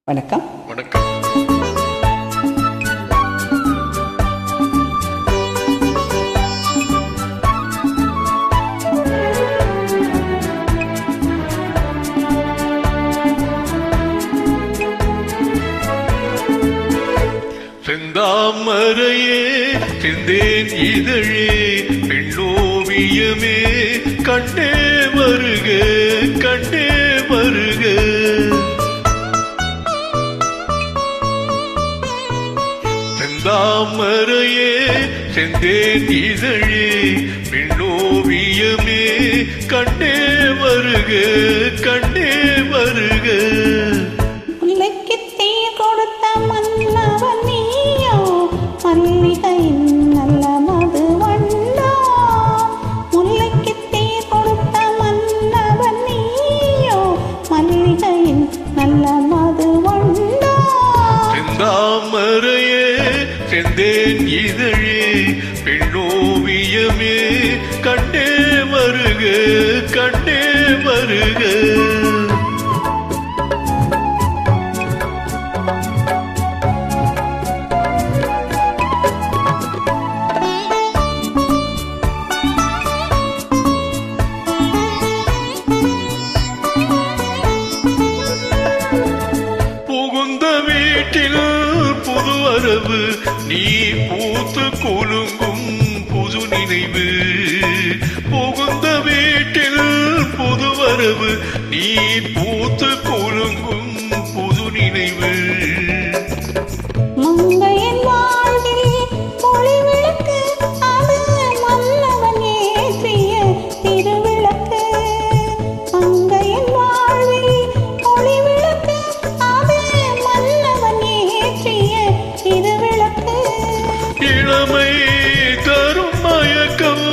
வணக்கம். வணக்கம். செந்தாமரையே செந்தேன் இதழே பெண்ணோவியமே கண்டே வருக கண்டே வருக. செந்தாமரையே செந்தேன் இதழே பெண்ணோவியமே கண்டே வருக கண்டே வருக. செந்தாமரையே செந்தேன் இதழே பெண்ணோவியமே கண்டே வருக கண்டே வருக. புகுந்த வீட்டில் புது வரவு நீ பூத்து குலுங்கும் புது நினைவு. புகுந்த வீட்டில் புது வரவு நீ பூத்து குலுங்கும் புது நினைவு. இளமை தரும் மயக்கம்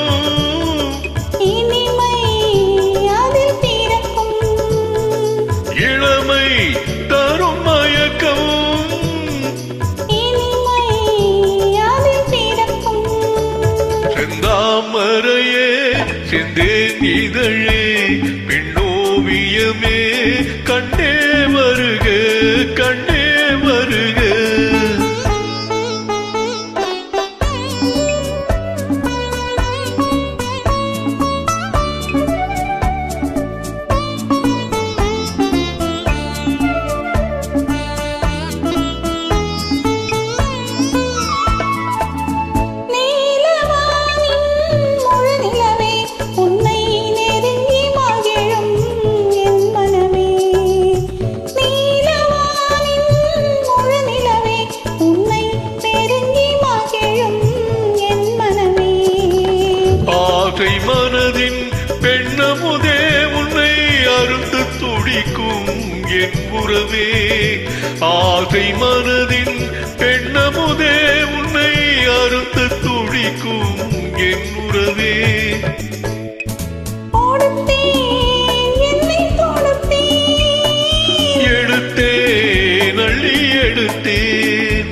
இனிமை அதில் பிறக்கும். இளமை தரும் மயக்கம் இனிமை அதில் பிறக்கும். செந்தாமரையே செந்தேன் இதழே பெண்ணோவியமே கண்டே வருக கண்டே வருக. மனதின் பெண்ணமுதே உன்னை அருந்து துடிக்கும் என் உறவே. ஆசை மனதின் பெண்ணமுதே உன்னை அருந்து துடிக்கும் என் உறவே. எடுத்தேன் அள்ளி எடுத்தேன்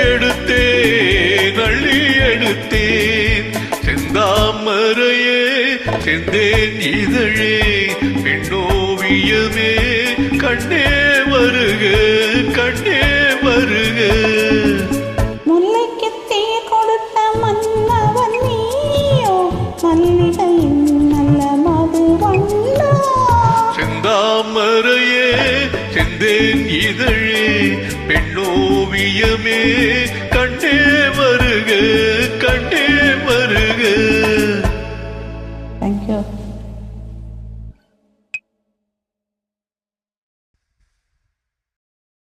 எடுத்தேன் அள்ளி எடுத்தேன். செந்தாமரையே செந்தேன் இதழே பெண்ணோவியமே கண்டே வருக கண்டே வருக. முல்லைக்கு தேர் கொடுத்த மன்னவன் நீயோ மல்லிகையின் நல்ல மது வண்டோ. செந்தாமரையே செந்தேன் இதழே பெண்ணோவியமே